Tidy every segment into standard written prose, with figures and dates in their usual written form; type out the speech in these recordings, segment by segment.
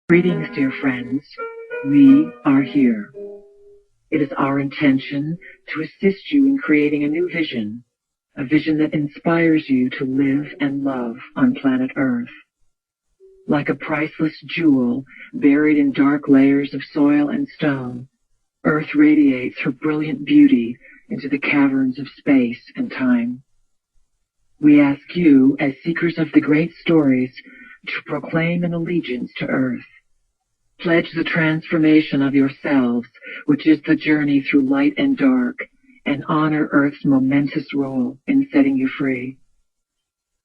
Greetings, dear friends. We are here. It is our intention to assist you in creating a new vision, a vision that inspires you to live and love on planet Earth. Like a priceless jewel buried in dark layers of soil and stone, Earth radiates her brilliant beauty into the caverns of space and time. We ask you, as seekers of the great stories, to proclaim an allegiance to Earth. Pledge the transformation of yourselves, which is the journey through light and dark, and honor Earth's momentous role in setting you free.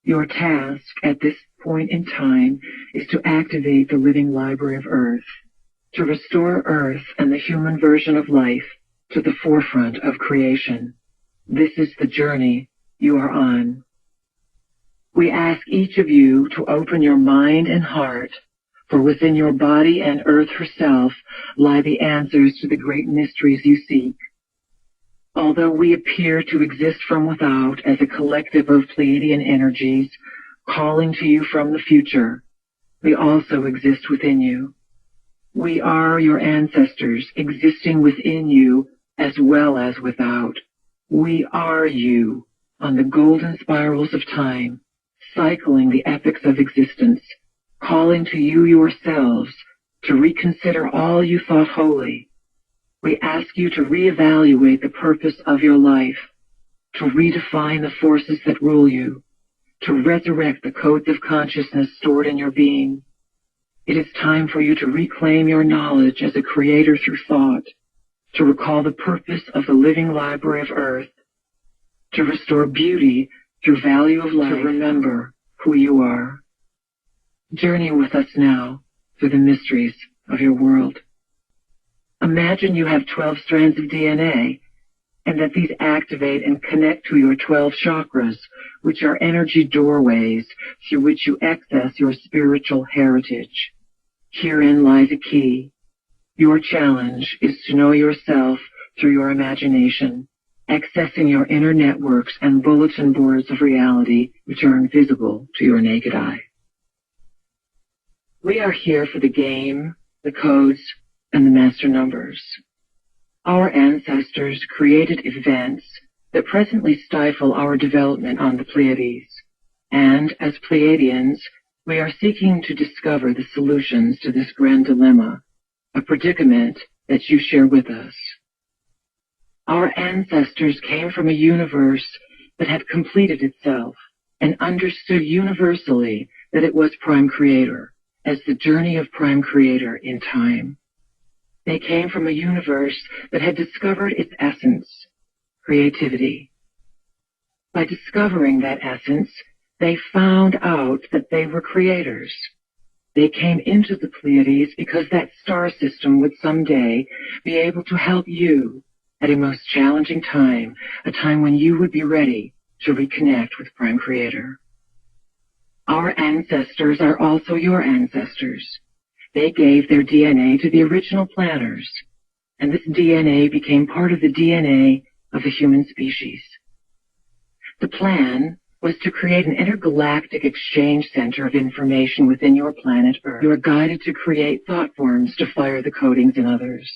Your task at this point in time is to activate the living library of Earth, to restore Earth and the human version of life to the forefront of creation. This is the journey you are on. We ask each of you to open your mind and heart, for within your body and Earth herself lie the answers to the great mysteries you seek. Although we appear to exist from without as a collective of Pleiadian energies calling to you from the future, we also exist within you. We are your ancestors existing within you as well as without. We are you on the golden spirals of time, cycling the epochs of existence, calling to you yourselves to reconsider all you thought holy. We ask you to reevaluate the purpose of your life, to redefine the forces that rule you, to resurrect the codes of consciousness stored in your being. It is time for you to reclaim your knowledge as a creator through thought, to recall the purpose of the living library of Earth, to restore beauty through value of life, to remember who you are. Journey with us now through the mysteries of your world. Imagine you have 12 strands of DNA, and that these activate and connect to your 12 chakras, which are energy doorways through which you access your spiritual heritage. Herein lies a key. Your challenge is to know yourself through your imagination, accessing your inner networks and bulletin boards of reality which are invisible to your naked eye. We are here for the game, the codes, and the master numbers. Our ancestors created events that presently stifle our development on the Pleiades, and as Pleiadians, we are seeking to discover the solutions to this grand dilemma, a predicament that you share with us. Our ancestors came from a universe that had completed itself and understood universally that it was Prime Creator, as the journey of Prime Creator in time. They came from a universe that had discovered its essence, creativity. By discovering that essence, they found out that they were creators. They came into the Pleiades because that star system would someday be able to help you at a most challenging time, a time when you would be ready to reconnect with Prime Creator. Our ancestors are also your ancestors. They gave their DNA to the original planners, and this DNA became part of the DNA of the human species. The plan was to create an intergalactic exchange center of information within your planet Earth. You are guided to create thought forms to fire the codings in others.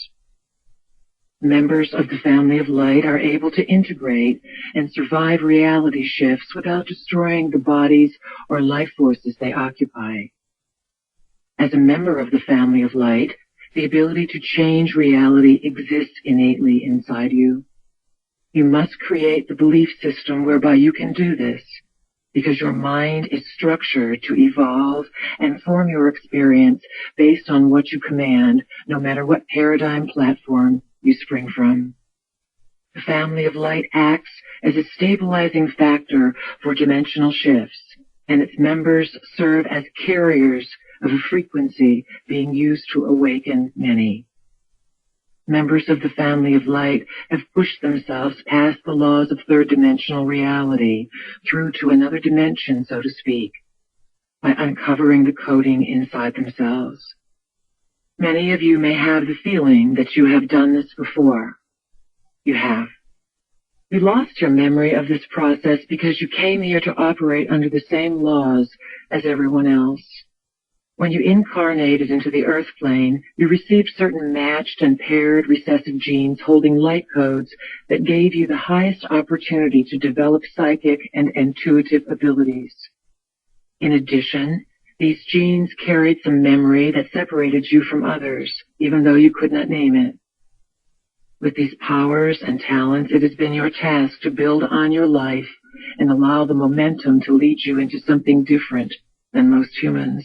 Members of the family of light are able to integrate and survive reality shifts without destroying the bodies or life forces they occupy. As a member of the family of light, the ability to change reality exists innately inside you. You must create the belief system whereby you can do this, because your mind is structured to evolve and form your experience based on what you command, no matter what paradigm platform you spring from. The family of light acts as a stabilizing factor for dimensional shifts, and its members serve as carriers of a frequency being used to awaken many. Members of the family of light have pushed themselves past the laws of third-dimensional reality through to another dimension, so to speak, by uncovering the coding inside themselves. Many of you may have the feeling that you have done this before. You have. You lost your memory of this process because you came here to operate under the same laws as everyone else. When you incarnated into the Earth plane, you received certain matched and paired recessive genes holding light codes that gave you the highest opportunity to develop psychic and intuitive abilities. In addition, these genes carried some memory that separated you from others, even though you could not name it. With these powers and talents, it has been your task to build on your life and allow the momentum to lead you into something different than most humans.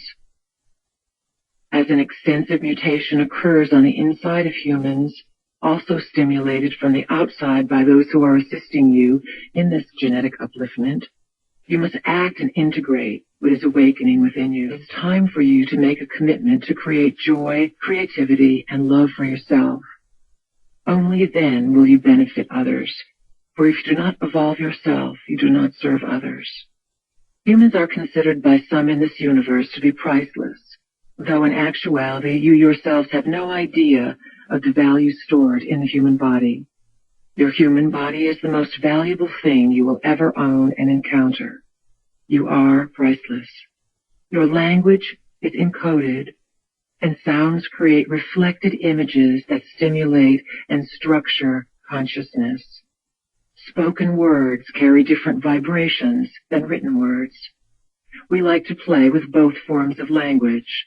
As an extensive mutation occurs on the inside of humans, also stimulated from the outside by those who are assisting you in this genetic upliftment, you must act and integrate what is awakening within you. It's time for you to make a commitment to create joy, creativity, and love for yourself. Only then will you benefit others, for if you do not evolve yourself, you do not serve others. Humans are considered by some in this universe to be priceless, though in actuality you yourselves have no idea of the value stored in the human body. Your human body is the most valuable thing you will ever own and encounter. You are priceless. Your language is encoded, and sounds create reflected images that stimulate and structure consciousness. Spoken words carry different vibrations than written words. We like to play with both forms of language.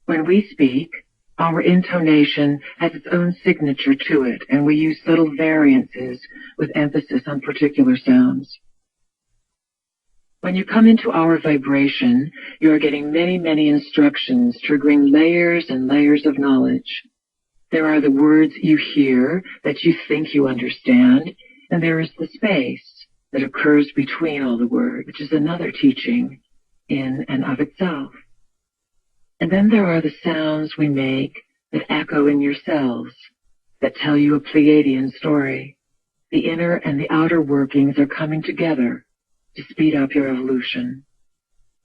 When we speak, our intonation has its own signature to it, and we use subtle variances with emphasis on particular sounds. When you come into our vibration, you are getting many, many instructions, triggering layers and layers of knowledge. There are the words you hear that you think you understand, and there is the space that occurs between all the words, which is another teaching in and of itself. And then there are the sounds we make that echo in your cells, that tell you a Pleiadian story. The inner and the outer workings are coming together to speed up your evolution.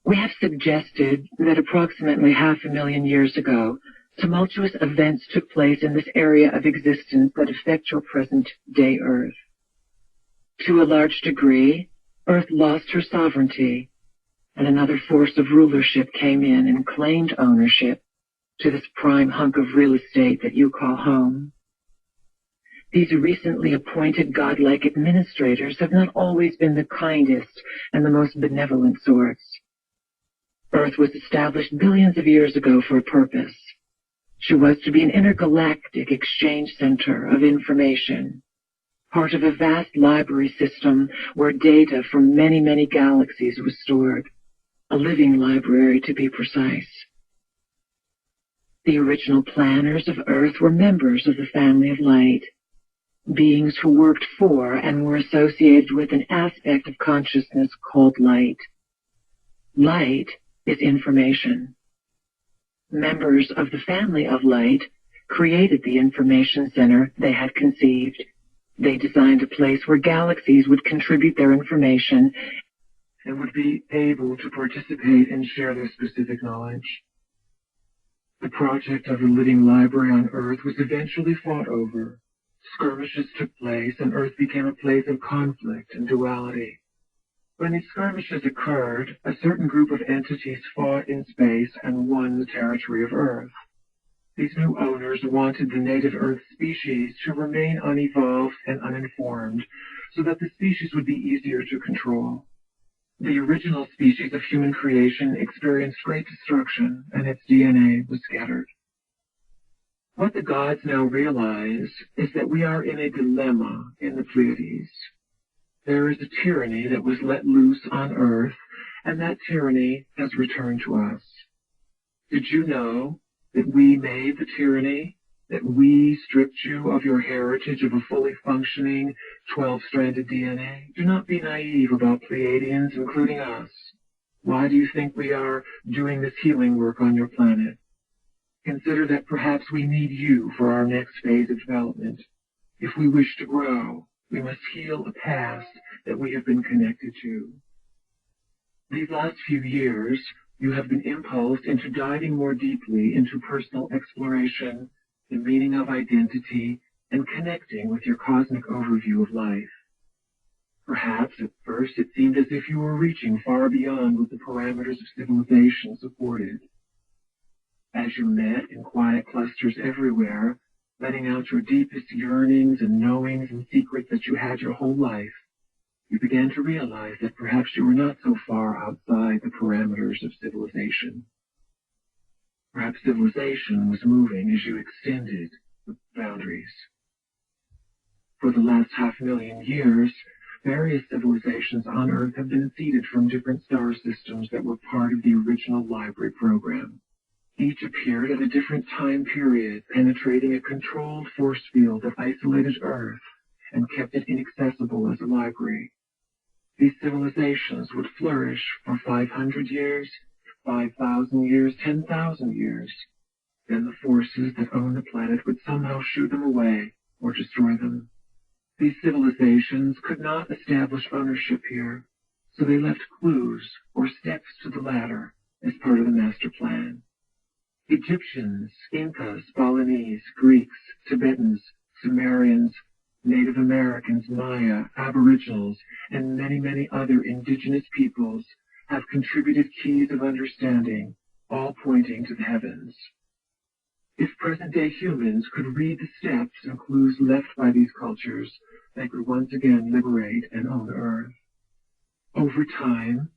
We have suggested that approximately 500,000 years ago, tumultuous events took place in this area of existence that affect your present-day Earth. To a large degree, Earth lost her sovereignty, and another force of rulership came in and claimed ownership to this prime hunk of real estate that you call home. These recently appointed godlike administrators have not always been the kindest and the most benevolent sorts. Earth was established billions of years ago for a purpose. She was to be an intergalactic exchange center of information, part of a vast library system where data from many, many galaxies was stored, a living library to be precise. The original planners of Earth were members of the family of light, beings who worked for and were associated with an aspect of consciousness called light. Light is information. Members of the family of light created the information center they had conceived. They designed a place where galaxies would contribute their information and would be able to participate and share their specific knowledge. The project of the living library on Earth was eventually fought over. Skirmishes took place, and Earth became a place of conflict and duality. When these skirmishes occurred, a certain group of entities fought in space and won the territory of Earth. These new owners wanted the native Earth species to remain unevolved and uninformed, so that the species would be easier to control. The original species of human creation experienced great destruction, and its DNA was scattered. What the gods now realize is that we are in a dilemma in the Pleiades. There is a tyranny that was let loose on Earth, and that tyranny has returned to us. Did you know that we made the tyranny, that we stripped you of your heritage of a fully functioning 12-stranded DNA? Do not be naive about Pleiadians, including us. Why do you think we are doing this healing work on your planet? Consider that perhaps we need you for our next phase of development. If we wish to grow, we must heal a past that we have been connected to. These last few years, you have been impulsed into diving more deeply into personal exploration, the meaning of identity, and connecting with your cosmic overview of life. Perhaps at first it seemed as if you were reaching far beyond what the parameters of civilization supported. As you met in quiet clusters everywhere, letting out your deepest yearnings and knowings and secrets that you had your whole life, you began to realize that perhaps you were not so far outside the parameters of civilization. Perhaps civilization was moving as you extended the boundaries. For the last 500,000 years, various civilizations on Earth have been seeded from different star systems that were part of the original library program. Each appeared at a different time period, penetrating a controlled force field that isolated Earth and kept it inaccessible as a library. These civilizations would flourish for 500 years, 5,000 years, 10,000 years. Then the forces that own the planet would somehow shoo them away or destroy them. These civilizations could not establish ownership here, so they left clues or steps to the ladder as part of the master plan. Egyptians, Incas, Balinese, Greeks, Tibetans, Sumerians, Native Americans, Maya, Aboriginals, and many, many other indigenous peoples have contributed keys of understanding, all pointing to the heavens. If present-day humans could read the steps and clues left by these cultures, they could once again liberate and own Earth. Over time,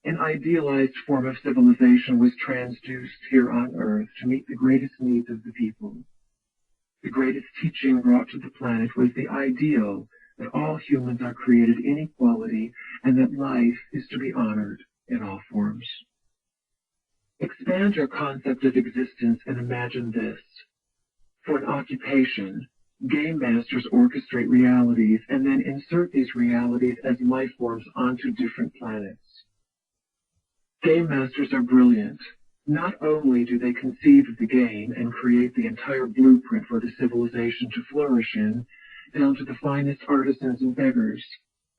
an idealized form of civilization was transduced here on Earth to meet the greatest needs of the people. The greatest teaching brought to the planet was the ideal that all humans are created in equality and that life is to be honored in all forms. Expand your concept of existence and imagine this. For an occupation, game masters orchestrate realities and then insert these realities as life forms onto different planets. Game masters are brilliant. Not only do they conceive of the game and create the entire blueprint for the civilization to flourish in, down to the finest artisans and beggars,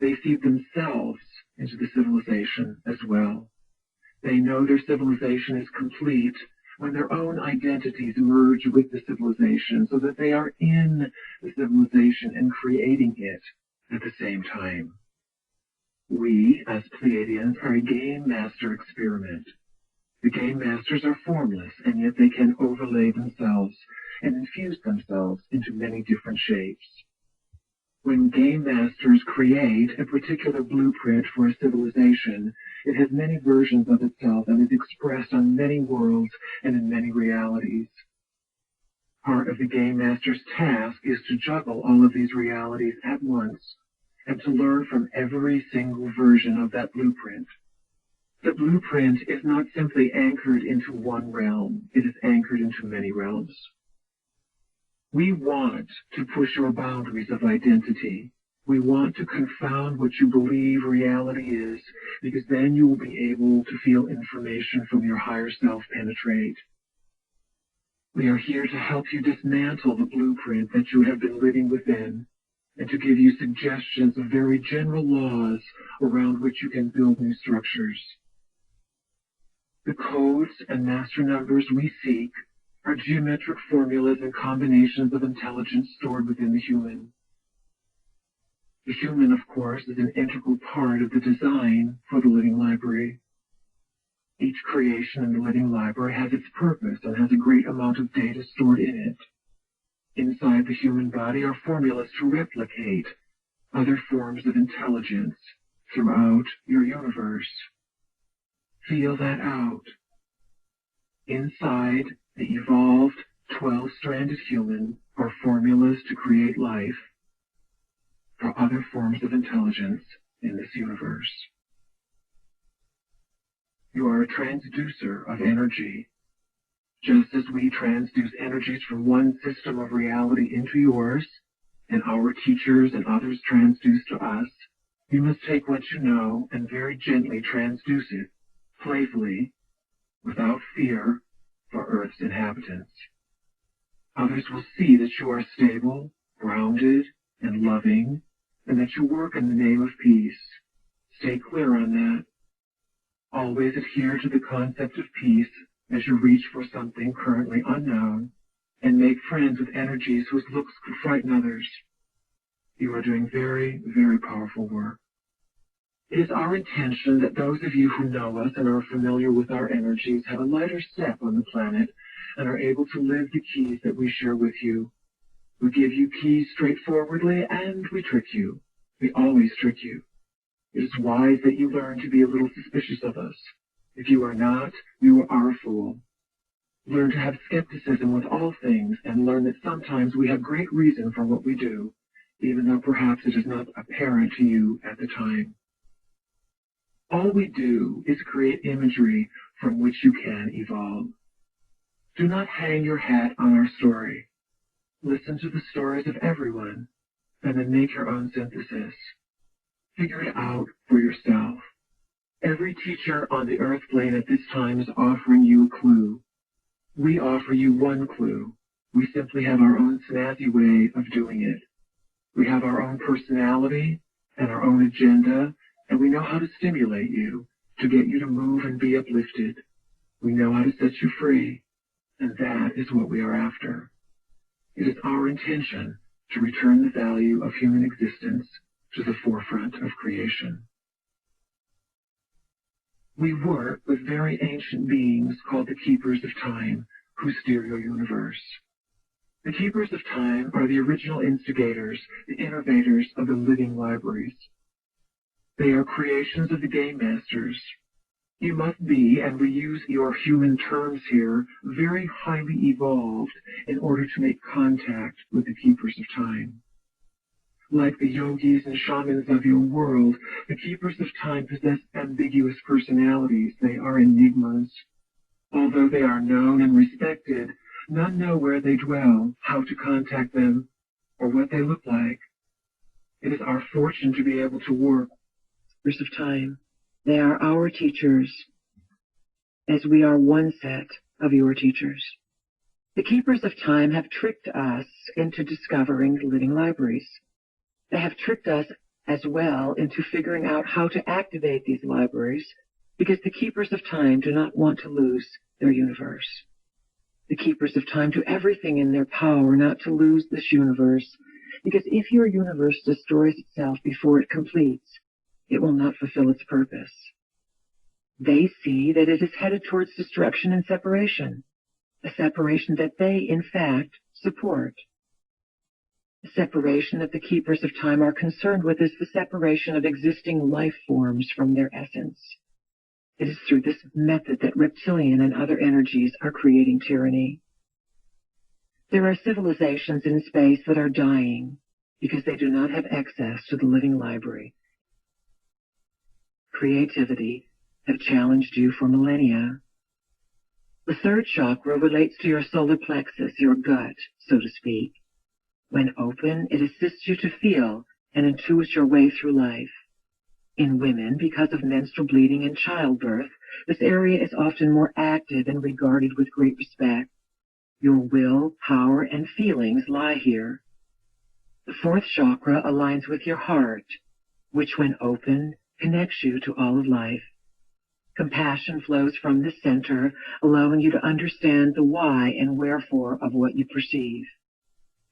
they feed themselves into the civilization as well. They know their civilization is complete when their own identities merge with the civilization so that they are in the civilization and creating it at the same time. We, as Pleiadians, are a game master experiment. The game masters are formless, and yet they can overlay themselves and infuse themselves into many different shapes. When game masters create a particular blueprint for a civilization, it has many versions of itself and is expressed on many worlds and in many realities. Part of the game master's task is to juggle all of these realities at once and to learn from every single version of that blueprint. The blueprint is not simply anchored into one realm, it is anchored into many realms. We want to push your boundaries of identity. We want to confound what you believe reality is, because then you will be able to feel information from your higher self penetrate. We are here to help you dismantle the blueprint that you have been living within, and to give you suggestions of very general laws around which you can build new structures. The codes and master numbers we seek are geometric formulas and combinations of intelligence stored within the human. The human, of course, is an integral part of the design for the living library. Each creation in the living library has its purpose and has a great amount of data stored in it. Inside the human body are formulas to replicate other forms of intelligence throughout your universe. Feel that out. Inside the evolved 12-stranded human are formulas to create life for other forms of intelligence in this universe. You are a transducer of energy. Just as we transduce energies from one system of reality into yours, and our teachers and others transduce to us, you must take what you know and very gently transduce it, playfully, without fear, for Earth's inhabitants. Others will see that you are stable, grounded, and loving, and that you work in the name of peace. Stay clear on that. Always adhere to the concept of peace as you reach for something currently unknown, and make friends with energies whose looks could frighten others. You are doing very, very powerful work. It is our intention that those of you who know us and are familiar with our energies have a lighter step on the planet and are able to live the keys that we share with you. We give you keys straightforwardly, and we trick you. We always trick you. It is wise that you learn to be a little suspicious of us. If you are not, you are a fool. Learn to have skepticism with all things, and learn that sometimes we have great reason for what we do, even though perhaps it is not apparent to you at the time. All we do is create imagery from which you can evolve. Do not hang your hat on our story. Listen to the stories of everyone, and then make your own synthesis. Figure it out for yourself. Every teacher on the earth plane at this time is offering you a clue. We offer you one clue. We simply have our own snazzy way of doing it. We have our own personality and our own agenda, and we know how to stimulate you, to get you to move and be uplifted. We know how to set you free, and that is what we are after. It is our intention to return the value of human existence to the forefront of creation. We work with very ancient beings called the Keepers of Time, who steer your universe. The Keepers of Time are the original instigators, the innovators of the living libraries. They are creations of the Game Masters. You must be, and we use your human terms here, very highly evolved in order to make contact with the Keepers of Time. Like the yogis and shamans of your world, the Keepers of Time possess ambiguous personalities. They are enigmas. Although they are known and respected, none know where they dwell, how to contact them, or what they look like. It is our fortune to be able to work with the Keepers of Time. They are our teachers, as we are one set of your teachers. The Keepers of Time have tricked us into discovering the living libraries. They have tricked us as well into figuring out how to activate these libraries, because the Keepers of Time do not want to lose their universe. The Keepers of Time do everything in their power not to lose this universe, because if your universe destroys itself before it completes, it will not fulfill its purpose. They see that it is headed towards destruction and separation, a separation that they, in fact, support. The separation that the Keepers of Time are concerned with is the separation of existing life forms from their essence. It is through this method that reptilian and other energies are creating tyranny. There are civilizations in space that are dying because they do not have access to the living library. Creativity have challenged you for millennia. The third chakra relates to your solar plexus, your gut, so to speak. When open, it assists you to feel and intuit your way through life. In women, because of menstrual bleeding and childbirth, this area is often more active and regarded with great respect. Your will, power, and feelings lie here. The fourth chakra aligns with your heart, which, when open, connects you to all of life. Compassion flows from this center, allowing you to understand the why and wherefore of what you perceive.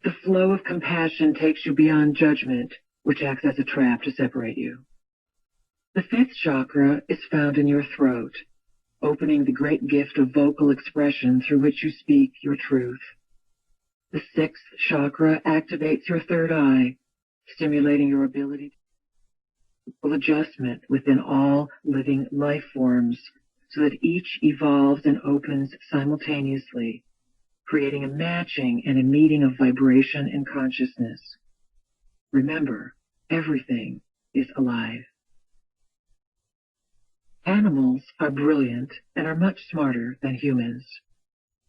The flow of compassion takes you beyond judgment, which acts as a trap to separate you. The fifth chakra is found in your throat, opening the great gift of vocal expression through which you speak your truth. The sixth chakra activates your third eye, stimulating your ability to adjustment within all living life forms so that each evolves and opens simultaneously, creating a matching and a meeting of vibration and consciousness. Remember, everything is alive. Animals are brilliant and are much smarter than humans.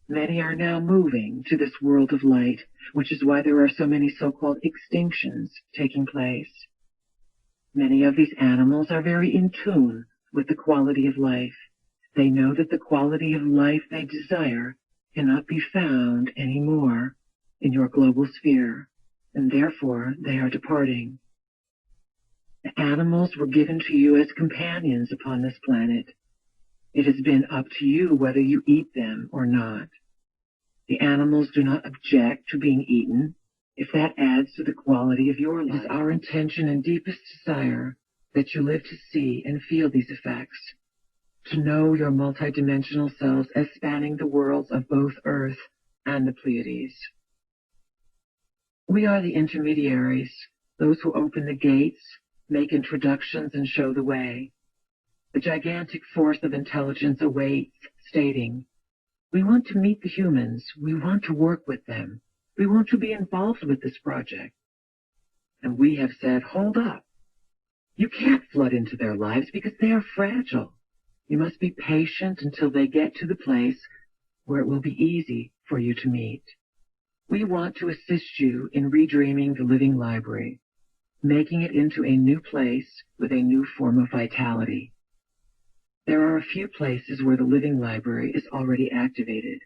Many are now moving to this world of light, which is why there are so many so-called extinctions taking place. Many of these animals are very in tune with the quality of life. They know that the quality of life they desire cannot be found anymore in your global sphere, and therefore they are departing. The animals were given to you as companions upon this planet. It has been up to you whether you eat them or not. The animals do not object to being eaten if that adds to the quality of your life. It is our intention and deepest desire that you live to see and feel these effects, to know your multidimensional selves as spanning the worlds of both Earth and the Pleiades. We are the intermediaries, those who open the gates, make introductions, and show the way. The gigantic force of intelligence awaits, stating, "We want to meet the humans. We want to work with them. We want to be involved with this project." And we have said, "Hold up. You can't flood into their lives because they are fragile. You must be patient until they get to the place where it will be easy for you to meet." We want to assist you in redreaming the living library, making it into a new place with a new form of vitality. There are a few places where the living library is already activated.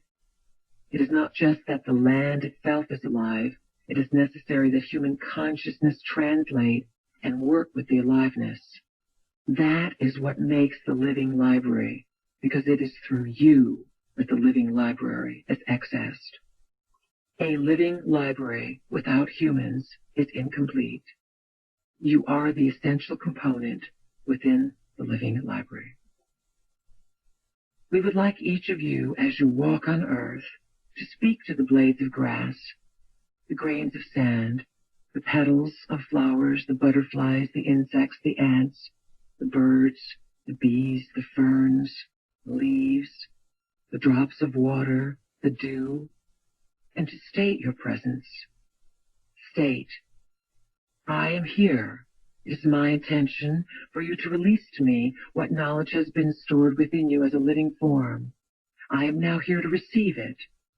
It is not just that the land itself is alive, it is necessary that human consciousness translate and work with the aliveness. That is what makes the living library, because it is through you that the living library is accessed. A living library without humans is incomplete. You are the essential component within the living library. We would like each of you, as you walk on Earth, to speak to the blades of grass, the grains of sand, the petals of flowers, the butterflies, the insects, the ants, the birds, the bees, the ferns, the leaves, the drops of water, the dew, and to state your presence. State, "I am here. It is my intention for you to release to me what knowledge has been stored within you as a living form. I am now here to receive it,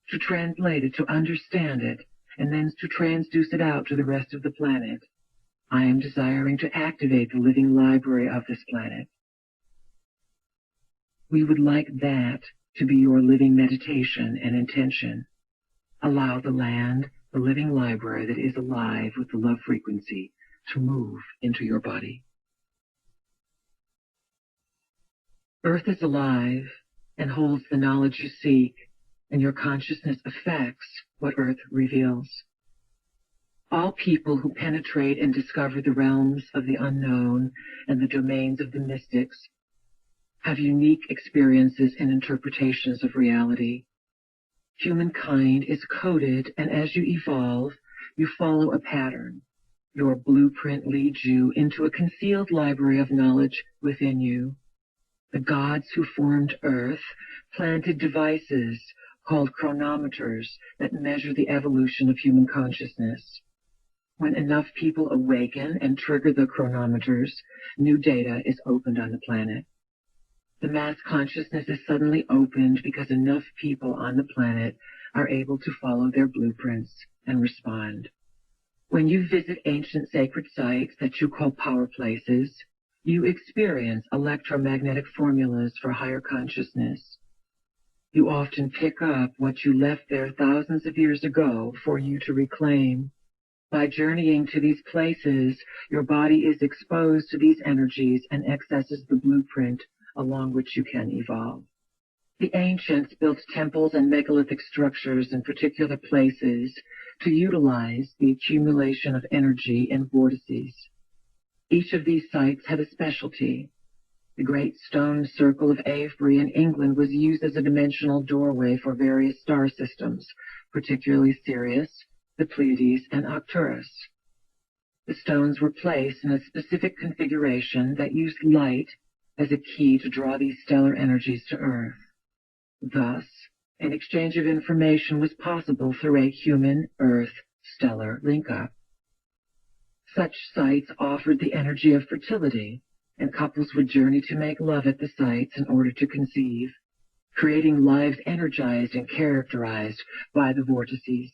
to translate it, to understand it, and then to transduce it out to the rest of the planet. I am desiring to activate the living library of this planet." We would like that to be your living meditation and intention. Allow the land, the living library that is alive with the love frequency, to move into your body. Earth is alive and holds the knowledge you seek, and your consciousness affects what Earth reveals. All people who penetrate and discover the realms of the unknown and the domains of the mystics have unique experiences and interpretations of reality. Humankind is coded, and as you evolve, you follow a pattern. Your blueprint leads you into a concealed library of knowledge within you. The gods who formed Earth planted devices called chronometers that measure the evolution of human consciousness. When enough people awaken and trigger the chronometers, new data is opened on the planet. The mass consciousness is suddenly opened because enough people on the planet are able to follow their blueprints and respond. When you visit ancient sacred sites that you call power places, you experience electromagnetic formulas for higher consciousness. You often pick up what you left there thousands of years ago for you to reclaim. By journeying to these places, your body is exposed to these energies and accesses the blueprint along which you can evolve. The ancients built temples and megalithic structures in particular places to utilize the accumulation of energy in vortices. Each of these sites had a specialty. The great stone circle of Avebury in England was used as a dimensional doorway for various star systems, particularly Sirius, the Pleiades, and Arcturus. The stones were placed in a specific configuration that used light as a key to draw these stellar energies to Earth. Thus, an exchange of information was possible through a human-Earth stellar link-up. Such sites offered the energy of fertility, and couples would journey to make love at the sites in order to conceive, creating lives energized and characterized by the vortices.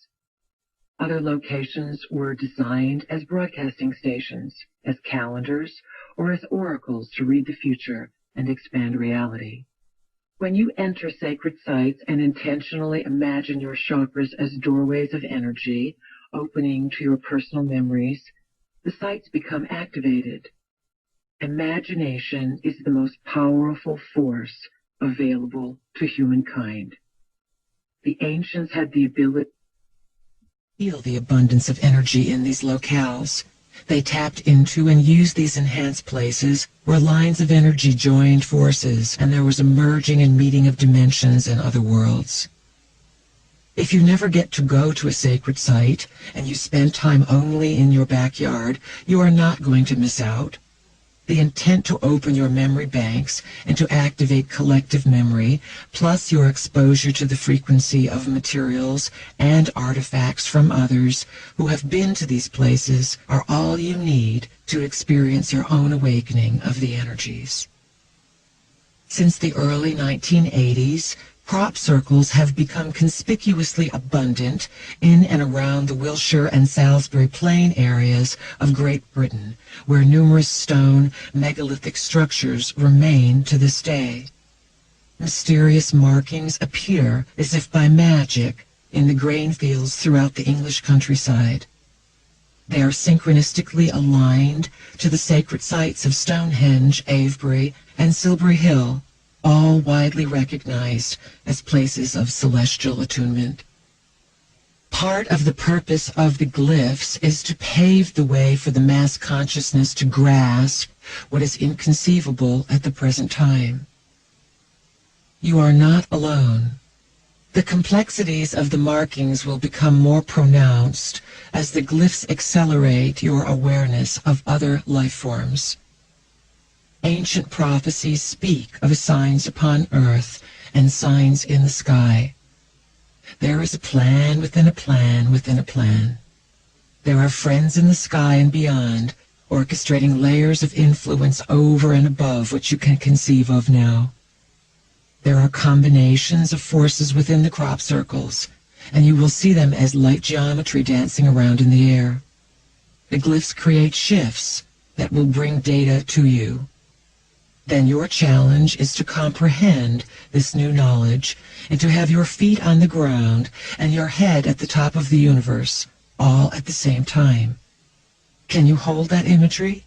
Other locations were designed as broadcasting stations, as calendars, or as oracles to read the future and expand reality. When you enter sacred sites and intentionally imagine your chakras as doorways of energy, opening to your personal memories, the sites become activated. Imagination is the most powerful force available to humankind. The ancients had the ability to feel the abundance of energy in these locales. They tapped into and used these enhanced places where lines of energy joined forces and there was a merging and meeting of dimensions and other worlds. If you never get to go to a sacred site and you spend time only in your backyard, you are not going to miss out. The intent to open your memory banks and to activate collective memory, plus your exposure to the frequency of materials and artifacts from others who have been to these places, are all you need to experience your own awakening of the energies. Since the early 1980s, crop circles have become conspicuously abundant in and around the Wiltshire and Salisbury Plain areas of Great Britain, where numerous stone megalithic structures remain to this day. Mysterious markings appear as if by magic in the grain fields throughout the English countryside. They are synchronistically aligned to the sacred sites of Stonehenge, Avebury, and Silbury Hill, all widely recognized as places of celestial attunement. Part of the purpose of the glyphs is to pave the way for the mass consciousness to grasp what is inconceivable at the present time. You are not alone. The complexities of the markings will become more pronounced as the glyphs accelerate your awareness of other life forms. Ancient prophecies speak of signs upon earth and signs in the sky. There is a plan within a plan within a plan. There are friends in the sky and beyond, orchestrating layers of influence over and above what you can conceive of now. There are combinations of forces within the crop circles, and you will see them as light geometry dancing around in the air. The glyphs create shifts that will bring data to you. Then your challenge is to comprehend this new knowledge and to have your feet on the ground and your head at the top of the universe, all at the same time. Can you hold that imagery?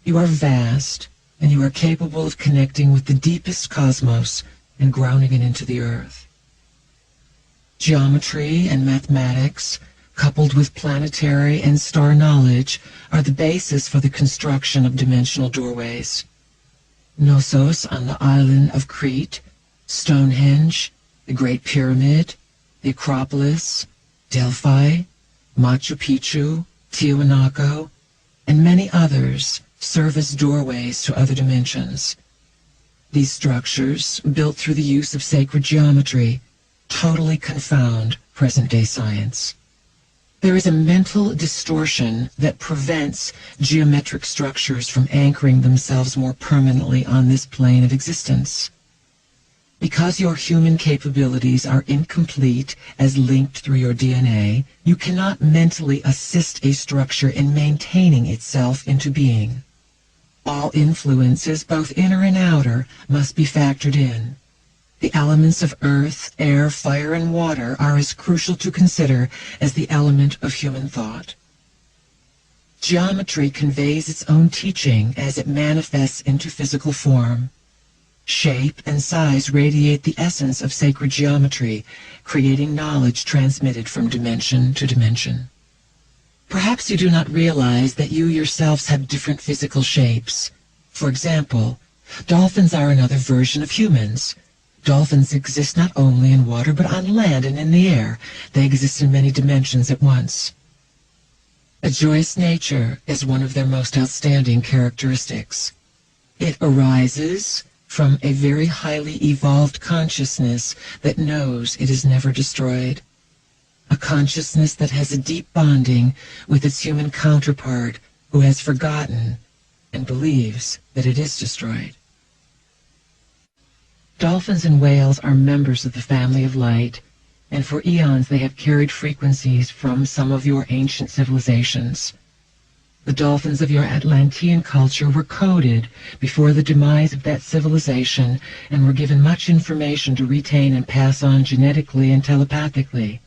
You are vast, and you are capable of connecting with the deepest cosmos and grounding it into the earth. Geometry and mathematics, coupled with planetary and star knowledge, are the basis for the construction of dimensional doorways. Knossos on the island of Crete, Stonehenge, the Great Pyramid, the Acropolis, Delphi, Machu Picchu, Tiwanaku, and many others serve as doorways to other dimensions. These structures, built through the use of sacred geometry, totally confound present-day science. There is a mental distortion that prevents geometric structures from anchoring themselves more permanently on this plane of existence. Because your human capabilities are incomplete as linked through your DNA, you cannot mentally assist a structure in maintaining itself into being. All influences, both inner and outer, must be factored in. The elements of earth, air, fire, and water are as crucial to consider as the element of human thought. Geometry conveys its own teaching as it manifests into physical form. Shape and size radiate the essence of sacred geometry, creating knowledge transmitted from dimension to dimension. Perhaps you do not realize that you yourselves have different physical shapes. For example, dolphins are another version of humans. Dolphins exist not only in water but on land and in the air. They exist in many dimensions at once. A joyous nature is one of their most outstanding characteristics. It arises from a very highly evolved consciousness that knows it is never destroyed. A consciousness that has a deep bonding with its human counterpart who has forgotten and believes that it is destroyed. Dolphins and whales are members of the family of light, and for eons they have carried frequencies from some of your ancient civilizations. The dolphins of your Atlantean culture were coded before the demise of that civilization and were given much information to retain and pass on genetically and telepathically.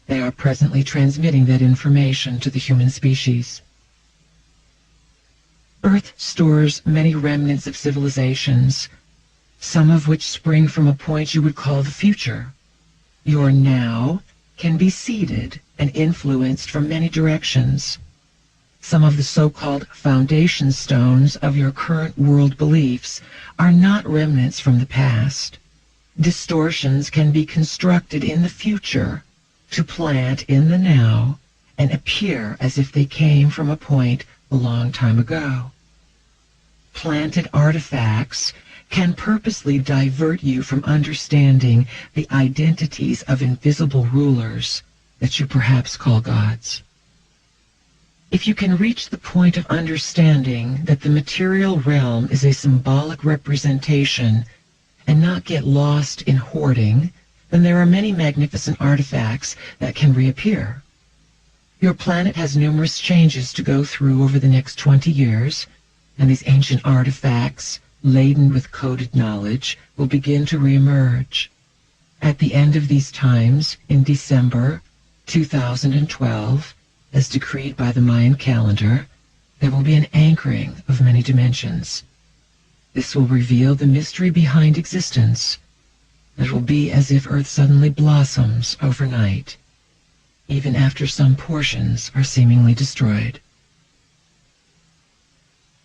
They are presently transmitting that information to the human species. Earth stores many remnants of civilizations, some of which spring from a point you would call the future. Your now can be seeded and influenced from many directions. Some of the so-called foundation stones of your current world beliefs are not remnants from the past. Distortions can be constructed in the future to plant in the now and appear as if they came from a point a long time ago. Planted artifacts can purposely divert you from understanding the identities of invisible rulers that you perhaps call gods. If you can reach the point of understanding that the material realm is a symbolic representation and not get lost in hoarding, then there are many magnificent artifacts that can reappear. Your planet has numerous changes to go through over the next 20 years, and these ancient artifacts, laden with coded knowledge, will begin to reemerge. At the end of these times, in December 2012, as decreed by the Mayan calendar, there will be an anchoring of many dimensions. This will reveal the mystery behind existence. It will be as if Earth suddenly blossoms overnight, even after some portions are seemingly destroyed.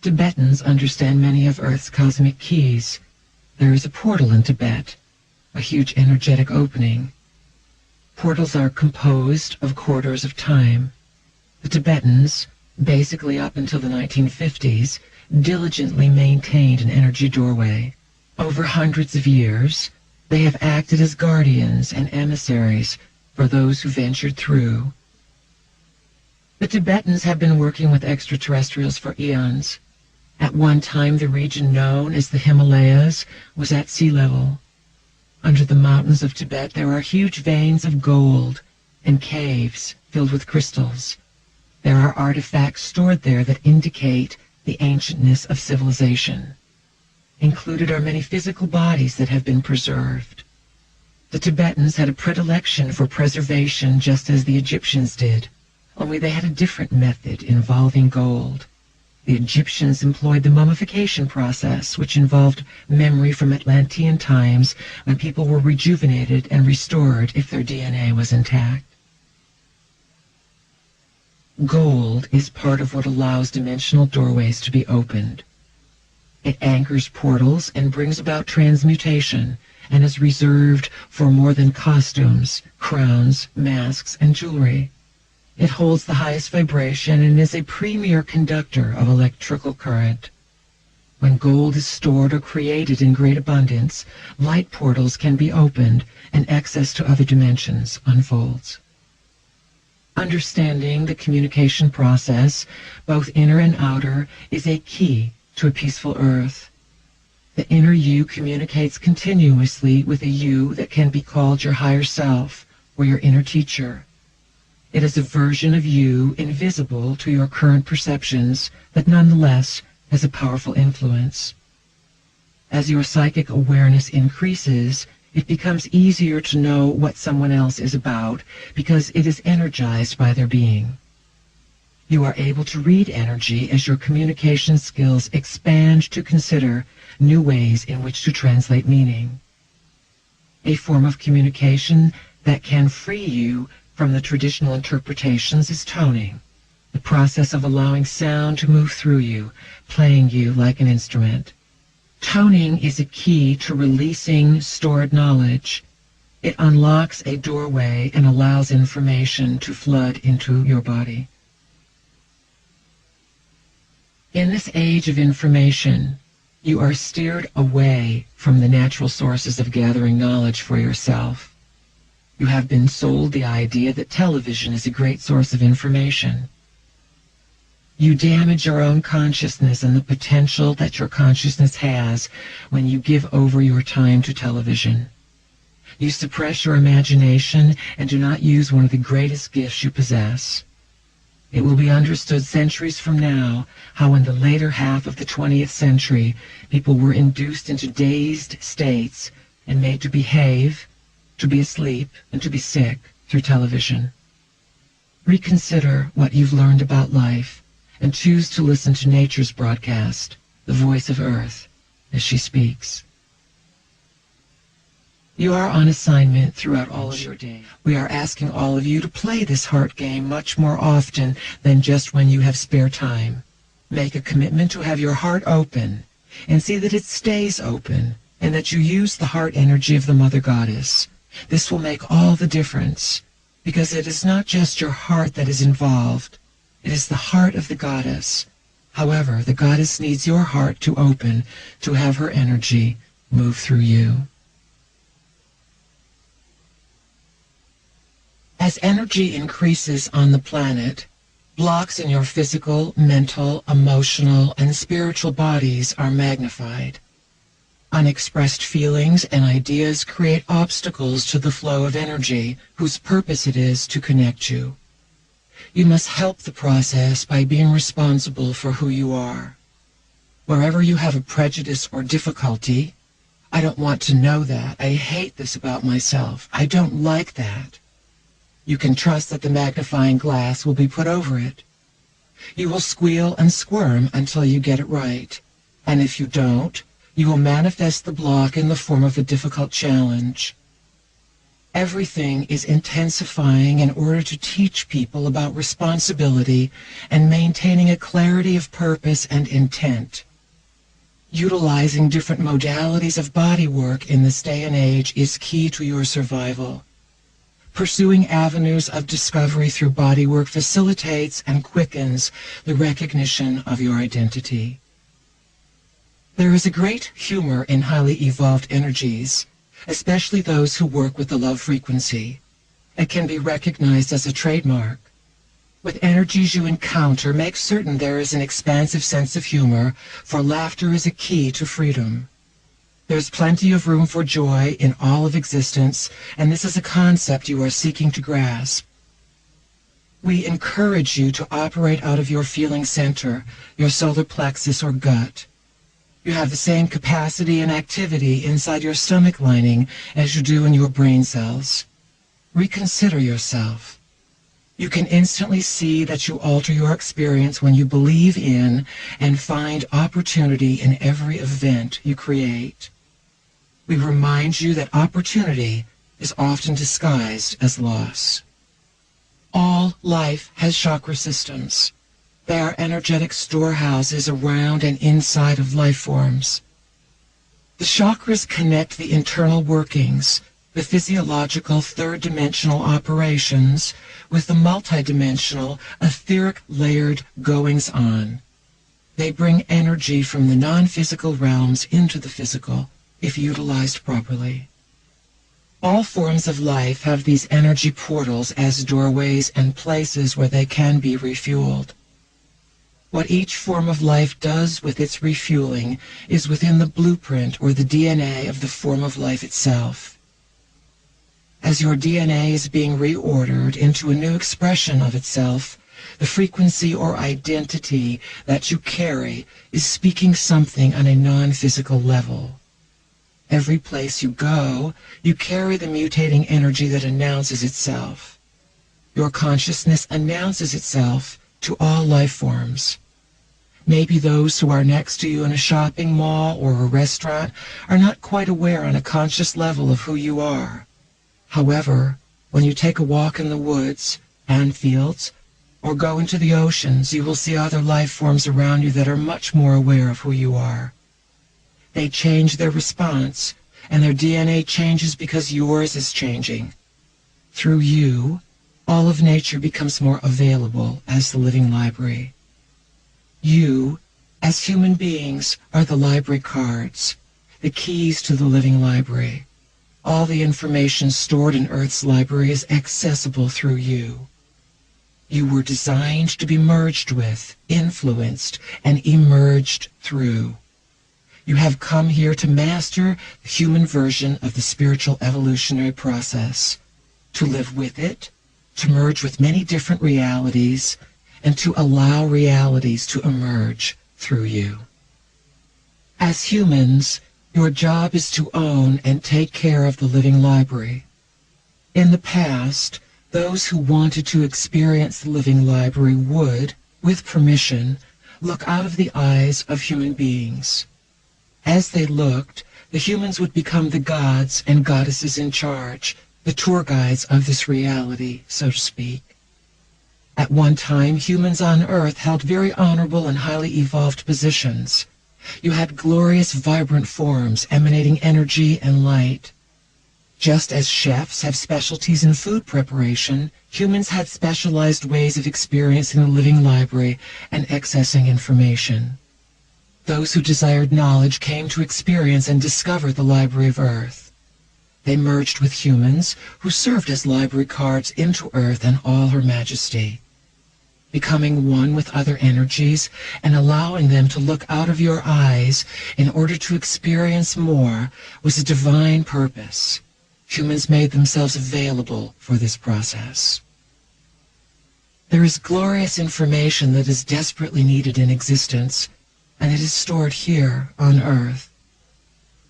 Tibetans understand many of Earth's cosmic keys. There is a portal in Tibet, a huge energetic opening. Portals are composed of corridors of time. The Tibetans, basically up until the 1950s, diligently maintained an energy doorway. Over hundreds of years, they have acted as guardians and emissaries for those who ventured through. The Tibetans have been working with extraterrestrials for eons. At one time, the region known as the Himalayas was at sea level. Under the mountains of Tibet, there are huge veins of gold and caves filled with crystals. There are artifacts stored there that indicate the ancientness of civilization. Included are many physical bodies that have been preserved. The Tibetans had a predilection for preservation just as the Egyptians did, only they had a different method involving gold. The Egyptians employed the mummification process, which involved memory from Atlantean times when people were rejuvenated and restored if their DNA was intact. Gold is part of what allows dimensional doorways to be opened. It anchors portals and brings about transmutation, and is reserved for more than costumes, crowns, masks, and jewelry. It holds the highest vibration and is a premier conductor of electrical current. When gold is stored or created in great abundance, light portals can be opened and access to other dimensions unfolds. Understanding the communication process, both inner and outer, is a key to a peaceful Earth. The inner you communicates continuously with a you that can be called your higher self or your inner teacher. It is a version of you invisible to your current perceptions that nonetheless has a powerful influence. As your psychic awareness increases, it becomes easier to know what someone else is about because it is energized by their being. You are able to read energy as your communication skills expand to consider new ways in which to translate meaning. A form of communication that can free you from the traditional interpretations is toning, the process of allowing sound to move through you, playing you like an instrument. Toning is a key to releasing stored knowledge. It unlocks a doorway and allows information to flood into your body. In this age of information, you are steered away from the natural sources of gathering knowledge for yourself. You have been sold the idea that television is a great source of information. You damage your own consciousness and the potential that your consciousness has when you give over your time to television. You suppress your imagination and do not use one of the greatest gifts you possess. It will be understood centuries from now how in the later half of the 20th century people were induced into dazed states and made to behave, to be asleep, and to be sick through television. Reconsider what you've learned about life and choose to listen to nature's broadcast, the voice of Earth, as she speaks. You are on assignment throughout all of your day. We are asking all of you to play this heart game much more often than just when you have spare time. Make a commitment to have your heart open and see that it stays open and that you use the heart energy of the Mother Goddess. This will make all the difference because it is not just your heart that is involved. It is the heart of the Goddess. However, the Goddess needs your heart to open to have her energy move through you. As energy increases on the planet, blocks in your physical, mental, emotional, and spiritual bodies are magnified. Unexpressed feelings and ideas create obstacles to the flow of energy whose purpose it is to connect you. You must help the process by being responsible for who you are. Wherever you have a prejudice or difficulty, I don't want to know that. I hate this about myself. I don't like that. You can trust that the magnifying glass will be put over it. You will squeal and squirm until you get it right. And if you don't, you will manifest the block in the form of a difficult challenge. Everything is intensifying in order to teach people about responsibility and maintaining a clarity of purpose and intent. Utilizing different modalities of body work in this day and age is key to your survival. Pursuing avenues of discovery through bodywork facilitates and quickens the recognition of your identity. There is a great humor in highly evolved energies, especially those who work with the love frequency. It can be recognized as a trademark. With energies you encounter, make certain there is an expansive sense of humor, for laughter is a key to freedom. There's plenty of room for joy in all of existence, and this is a concept you are seeking to grasp. We encourage you to operate out of your feeling center, your solar plexus or gut. You have the same capacity and activity inside your stomach lining as you do in your brain cells. Reconsider yourself. You can instantly see that you alter your experience when you believe in and find opportunity in every event you create. We remind you that opportunity is often disguised as loss. All life has chakra systems. They are energetic storehouses around and inside of life forms. The chakras connect the internal workings, the physiological third-dimensional operations, with the multidimensional, etheric layered goings-on. They bring energy from the non-physical realms into the physical, if utilized properly. All forms of life have these energy portals as doorways and places where they can be refueled. What each form of life does with its refueling is within the blueprint or the DNA of the form of life itself. As your DNA is being reordered into a new expression of itself, the frequency or identity that you carry is speaking something on a non-physical level. Every place you go, you carry the mutating energy that announces itself. Your consciousness announces itself to all life forms. Maybe those who are next to you in a shopping mall or a restaurant are not quite aware on a conscious level of who you are. However, when you take a walk in the woods and fields or go into the oceans, you will see other life forms around you that are much more aware of who you are. They change their response, and their DNA changes because yours is changing. Through you, all of nature becomes more available as the living library. You, as human beings, are the library cards, the keys to the living library. All the information stored in Earth's library is accessible through you. You were designed to be merged with, influenced, and emerged through. You have come here to master the human version of the spiritual evolutionary process, to live with it, to merge with many different realities, and to allow realities to emerge through you. As humans, your job is to own and take care of the living library. In the past, those who wanted to experience the living library would, with permission, look out of the eyes of human beings. As they looked, the humans would become the gods and goddesses in charge, the tour guides of this reality, so to speak. At one time, humans on Earth held very honorable and highly evolved positions. You had glorious, vibrant forms emanating energy and light. Just as chefs have specialties in food preparation, humans had specialized ways of experiencing the living library and accessing information. Those who desired knowledge came to experience and discover the Library of Earth. They merged with humans, who served as library cards into Earth and all her majesty. Becoming one with other energies and allowing them to look out of your eyes in order to experience more was a divine purpose. Humans made themselves available for this process. There is glorious information that is desperately needed in existence, and it is stored here on Earth.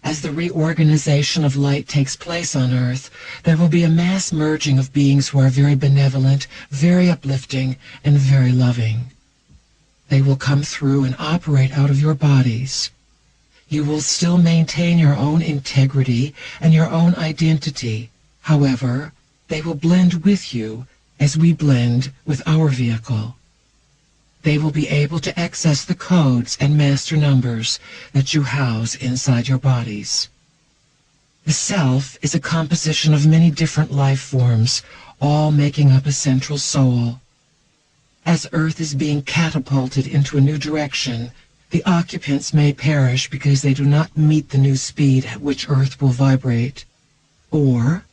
As the reorganization of light takes place on Earth, there will be a mass merging of beings who are very benevolent, very uplifting, and very loving. They will come through and operate out of your bodies. You will still maintain your own integrity and your own identity. However, they will blend with you as we blend with our vehicle. They will be able to access the codes and master numbers that you house inside your bodies. The self is a composition of many different life forms, all making up a central soul. As Earth is being catapulted into a new direction, the occupants may perish because they do not meet the new speed at which Earth will vibrate, or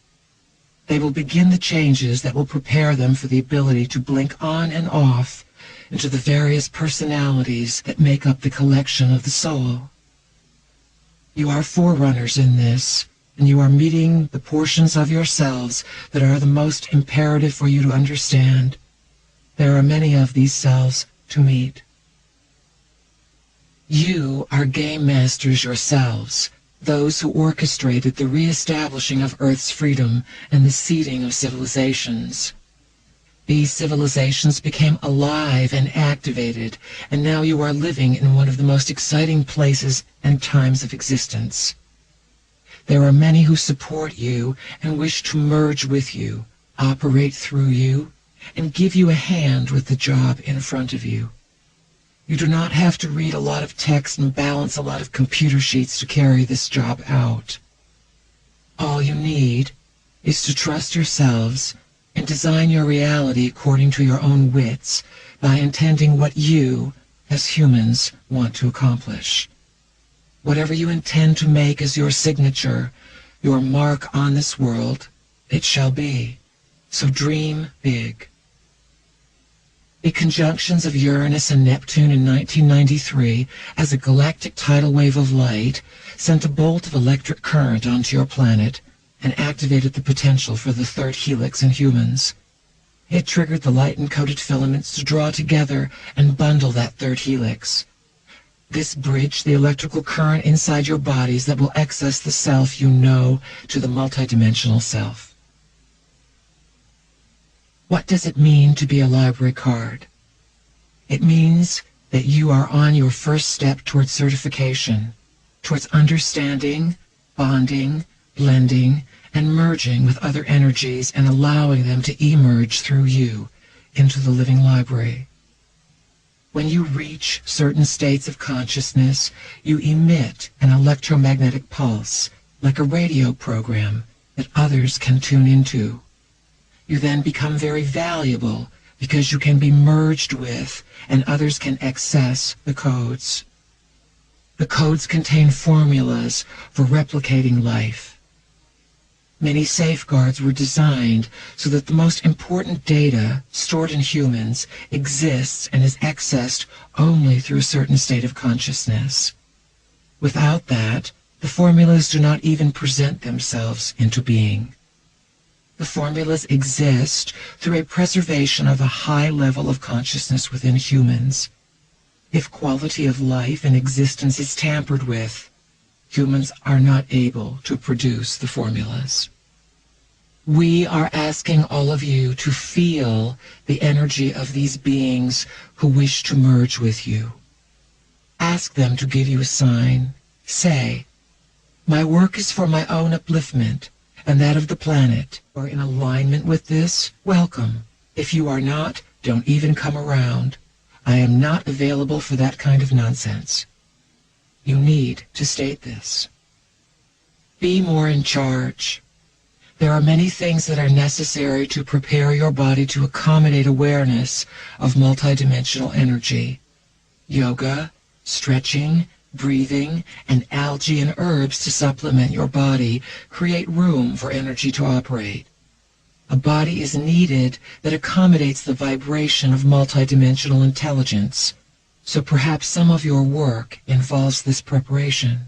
they will begin the changes that will prepare them for the ability to blink on and off into the various personalities that make up the collection of the soul. You are forerunners in this, and you are meeting the portions of yourselves that are the most imperative for you to understand. There are many of these selves to meet. You are game masters yourselves, those who orchestrated the reestablishing of Earth's freedom and the seeding of civilizations. These civilizations became alive and activated, and now you are living in one of the most exciting places and times of existence. There are many who support you and wish to merge with you, operate through you, and give you a hand with the job in front of you. You do not have to read a lot of text and balance a lot of computer sheets to carry this job out. All you need is to trust yourselves and design your reality according to your own wits by intending what you, as humans, want to accomplish. Whatever you intend to make as your signature, your mark on this world, it shall be. So dream big. The conjunctions of Uranus and Neptune in 1993 as a galactic tidal wave of light sent a bolt of electric current onto your planet and activated the potential for the third helix in humans. It triggered the light-encoded filaments to draw together and bundle that third helix. This bridged the electrical current inside your bodies that will access the self you know to the multidimensional self. What does it mean to be a library card? It means that you are on your first step towards certification, towards understanding, bonding, blending, and merging with other energies and allowing them to emerge through you into the living library. When you reach certain states of consciousness, you emit an electromagnetic pulse, like a radio program that others can tune into. You then become very valuable because you can be merged with and others can access the codes. The codes contain formulas for replicating life. Many safeguards were designed so that the most important data stored in humans exists and is accessed only through a certain state of consciousness. Without that, the formulas do not even present themselves into being. The formulas exist through a preservation of a high level of consciousness within humans. If quality of life and existence is tampered with, humans are not able to produce the formulas. We are asking all of you to feel the energy of these beings who wish to merge with you. Ask them to give you a sign. Say, My work is for my own upliftment and that of the planet. If you are in alignment with this, welcome. If you are not, don't even come around. I am not available for that kind of nonsense. You need to state this. Be more in charge. There are many things that are necessary to prepare your body to accommodate awareness of multidimensional energy. Yoga, stretching, breathing, and algae and herbs to supplement your body create room for energy to operate. A body is needed that accommodates the vibration of multidimensional intelligence, so perhaps some of your work involves this preparation.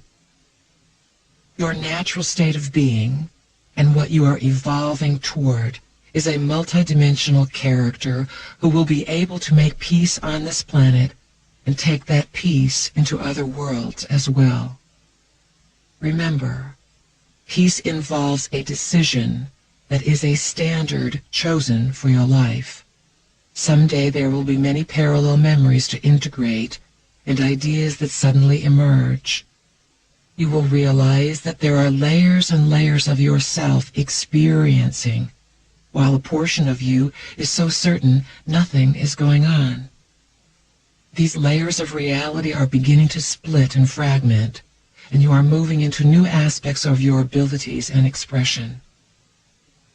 Your natural state of being, and what you are evolving toward, is a multidimensional character who will be able to make peace on this planet and take that peace into other worlds as well. Remember, peace involves a decision that is a standard chosen for your life. Someday there will be many parallel memories to integrate and ideas that suddenly emerge. You will realize that there are layers and layers of yourself experiencing, while a portion of you is so certain nothing is going on. These layers of reality are beginning to split and fragment, and you are moving into new aspects of your abilities and expression.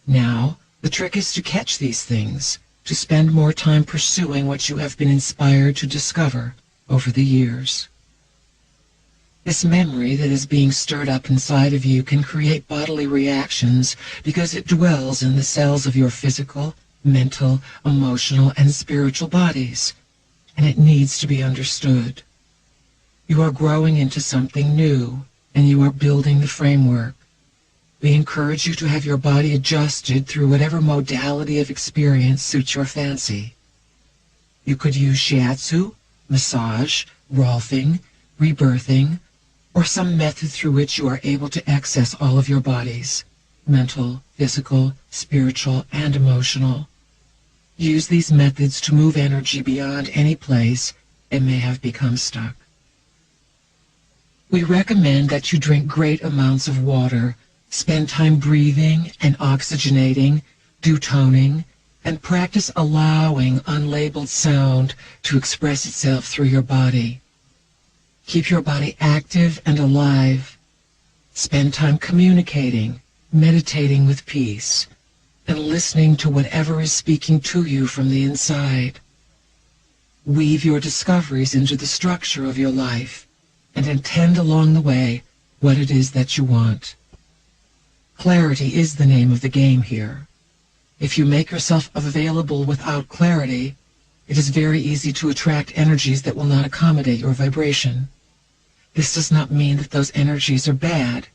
Now, the trick is to catch these things, to spend more time pursuing what you have been inspired to discover over the years. This memory that is being stirred up inside of you can create bodily reactions because it dwells in the cells of your physical, mental, emotional, and spiritual bodies, and it needs to be understood. You are growing into something new, and you are building the framework. We encourage you to have your body adjusted through whatever modality of experience suits your fancy. You could use shiatsu, massage, rolfing, rebirthing, or some method through which you are able to access all of your bodies, mental, physical, spiritual, and emotional. Use these methods to move energy beyond any place it may have become stuck. We recommend that you drink great amounts of water, spend time breathing and oxygenating, do toning, and practice allowing unlabeled sound to express itself through your body. Keep your body active and alive. Spend time communicating, meditating with peace, and listening to whatever is speaking to you from the inside. Weave your discoveries into the structure of your life and intend along the way what it is that you want. Clarity is the name of the game here. If you make yourself available without clarity, it is very easy to attract energies that will not accommodate your vibration. This does not mean that those energies are bad.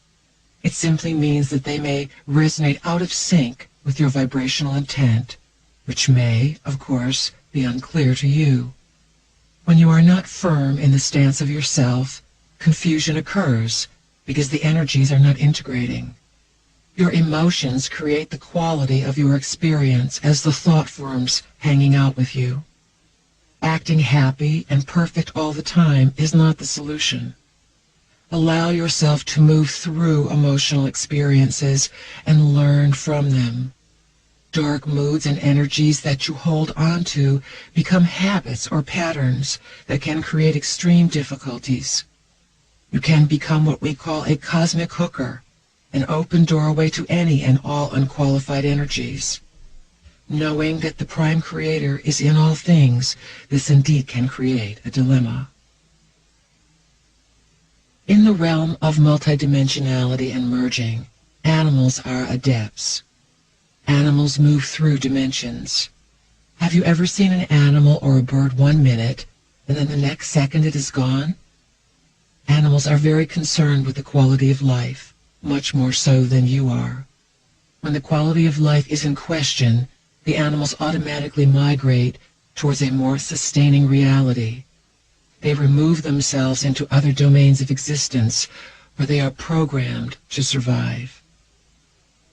It simply means that they may resonate out of sync with your vibrational intent, which may, of course, be unclear to you. When you are not firm in the stance of yourself, confusion occurs because the energies are not integrating. Your emotions create the quality of your experience as the thought forms hanging out with you. Acting happy and perfect all the time is not the solution. Allow yourself to move through emotional experiences and learn from them. Dark moods and energies that you hold on to become habits or patterns that can create extreme difficulties. You can become what we call a cosmic hooker, an open doorway to any and all unqualified energies. Knowing that the Prime Creator is in all things, this indeed can create a dilemma. In the realm of multidimensionality and merging, animals are adepts. Animals move through dimensions. Have you ever seen an animal or a bird 1 minute, and then the next second it is gone? Animals are very concerned with the quality of life, much more so than you are. When the quality of life is in question, the animals automatically migrate towards a more sustaining reality. They remove themselves into other domains of existence where they are programmed to survive.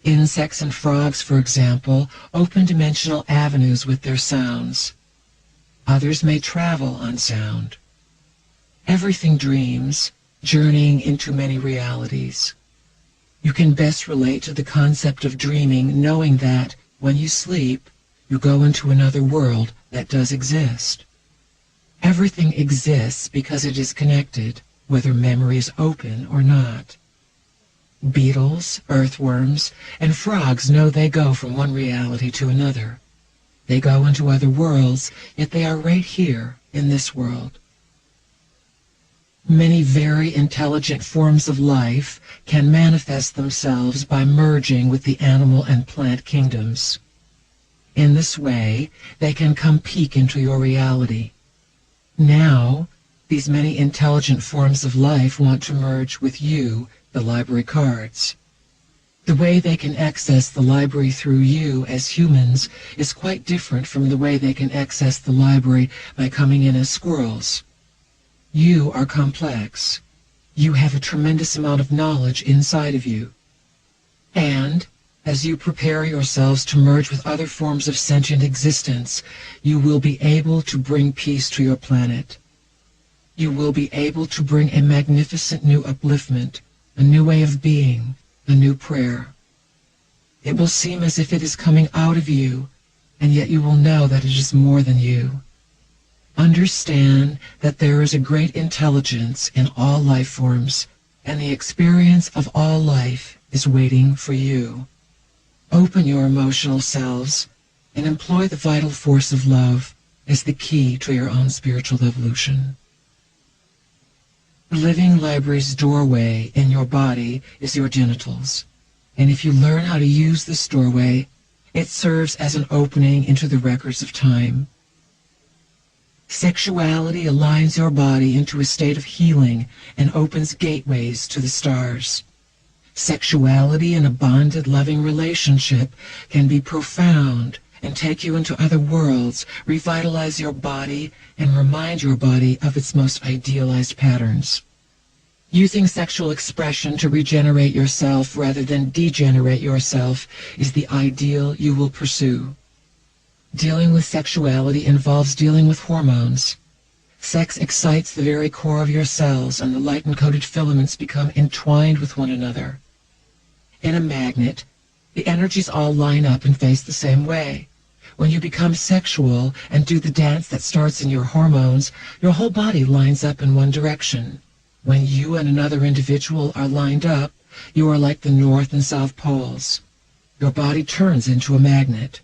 Insects and frogs, for example, open dimensional avenues with their sounds. Others may travel on sound. Everything dreams, journeying into many realities. You can best relate to the concept of dreaming, knowing that, when you sleep, you go into another world that does exist. Everything exists because it is connected, whether memory is open or not. Beetles, earthworms, and frogs know they go from one reality to another. They go into other worlds, yet they are right here in this world. Many very intelligent forms of life can manifest themselves by merging with the animal and plant kingdoms. In this way, they can come peek into your reality. Now, these many intelligent forms of life want to merge with you, the library cards. The way they can access the library through you as humans is quite different from the way they can access the library by coming in as squirrels. You are complex. You have a tremendous amount of knowledge inside of you. And, as you prepare yourselves to merge with other forms of sentient existence, you will be able to bring peace to your planet. You will be able to bring a magnificent new upliftment, a new way of being, a new prayer. It will seem as if it is coming out of you, and yet you will know that it is more than you. Understand that there is a great intelligence in all life forms, and the experience of all life is waiting for you. Open your emotional selves and employ the vital force of love as the key to your own spiritual evolution. The living library's doorway in your body is your genitals, and if you learn how to use this doorway, it serves as an opening into the records of time. Sexuality aligns your body into a state of healing and opens gateways to the stars. Sexuality in a bonded, loving relationship can be profound and take you into other worlds, revitalize your body, and remind your body of its most idealized patterns. Using sexual expression to regenerate yourself rather than degenerate yourself is the ideal you will pursue. Dealing with sexuality involves dealing with hormones. Sex excites the very core of your cells, and the light-encoded filaments become entwined with one another. In a magnet, the energies all line up and face the same way. When you become sexual and do the dance that starts in your hormones, your whole body lines up in one direction. When you and another individual are lined up, you are like the North and South Poles. Your body turns into a magnet.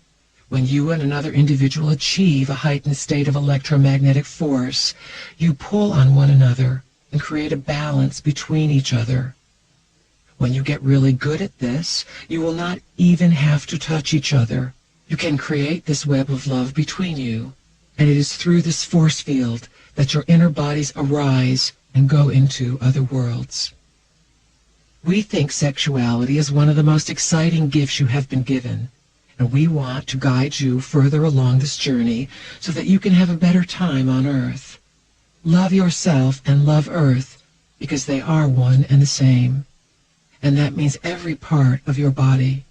When you and another individual achieve a heightened state of electromagnetic force, you pull on one another and create a balance between each other. When you get really good at this, you will not even have to touch each other. You can create this web of love between you, and it is through this force field that your inner bodies arise and go into other worlds. We think sexuality is one of the most exciting gifts you have been given, and we want to guide you further along this journey so that you can have a better time on Earth. Love yourself and love Earth because they are one and the same, and that means every part of your body.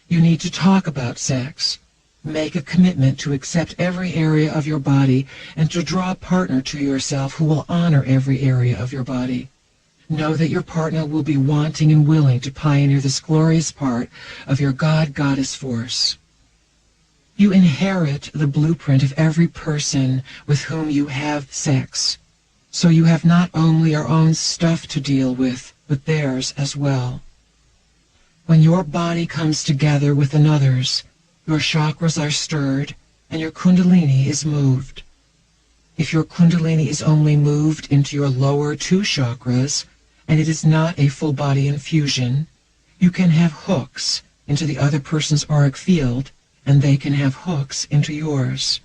You need to talk about sex. Make a commitment to accept every area of your body and to draw a partner to yourself who will honor every area of your body. Know that your partner will be wanting and willing to pioneer this glorious part of your God-Goddess force. You inherit the blueprint of every person with whom you have sex, so you have not only your own stuff to deal with, but theirs as well. When your body comes together with another's, your chakras are stirred and your kundalini is moved. If your kundalini is only moved into your lower two chakras, and it is not a full body infusion, you can have hooks into the other person's auric field, and they can have hooks into yours.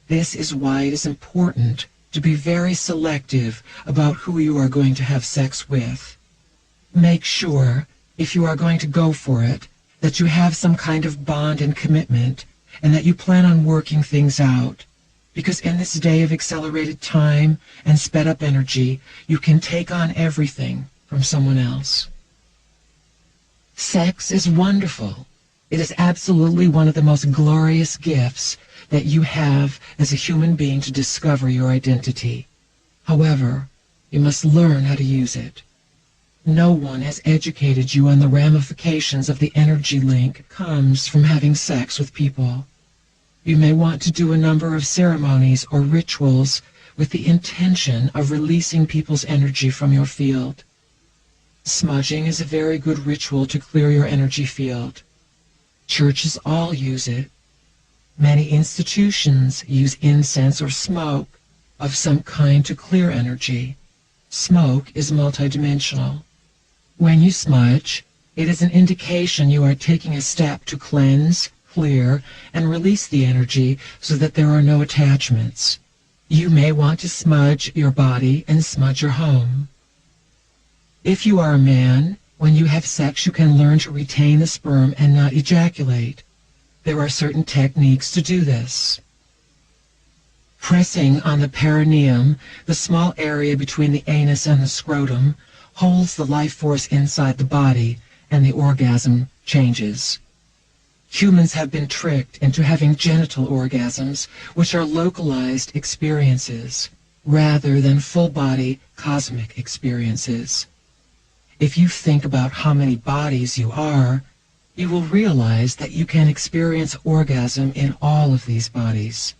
This is why it is important to be very selective about who you are going to have sex with. Make sure, if you are going to go for it, that you have some kind of bond and commitment, and that you plan on working things out. Because in this day of accelerated time and sped-up energy, you can take on everything from someone else. Sex is wonderful. It is absolutely one of the most glorious gifts that you have as a human being to discover your identity. However, you must learn how to use it. No one has educated you on the ramifications of the energy link that comes from having sex with people. You may want to do a number of ceremonies or rituals with the intention of releasing people's energy from your field. Smudging is a very good ritual to clear your energy field. Churches all use it. Many institutions use incense or smoke of some kind to clear energy. Smoke is multidimensional. When you smudge, it is an indication you are taking a step to cleanse, clear, and release the energy so that there are no attachments. You may want to smudge your body and smudge your home. If you are a man, when you have sex you can learn to retain the sperm and not ejaculate. There are certain techniques to do this. Pressing on the perineum, the small area between the anus and the scrotum, holds the life force inside the body, and the orgasm changes. Humans have been tricked into having genital orgasms, which are localized experiences, rather than full-body cosmic experiences. If you think about how many bodies you are, you will realize that you can experience orgasm in all of these bodies.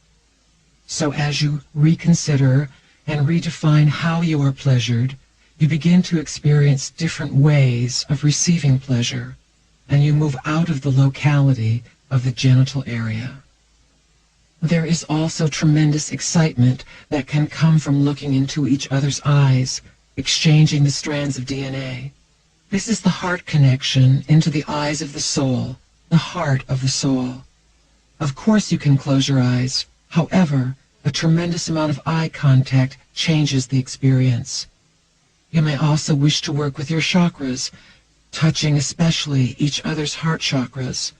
So as you reconsider and redefine how you are pleasured, you begin to experience different ways of receiving pleasure, and you move out of the locality of the genital area. There is also tremendous excitement that can come from looking into each other's eyes, exchanging the strands of DNA. This is the heart connection into the eyes of the soul, the heart of the soul. Of course you can close your eyes. However, a tremendous amount of eye contact changes the experience. You may also wish to work with your chakras, touching especially each other's heart chakras.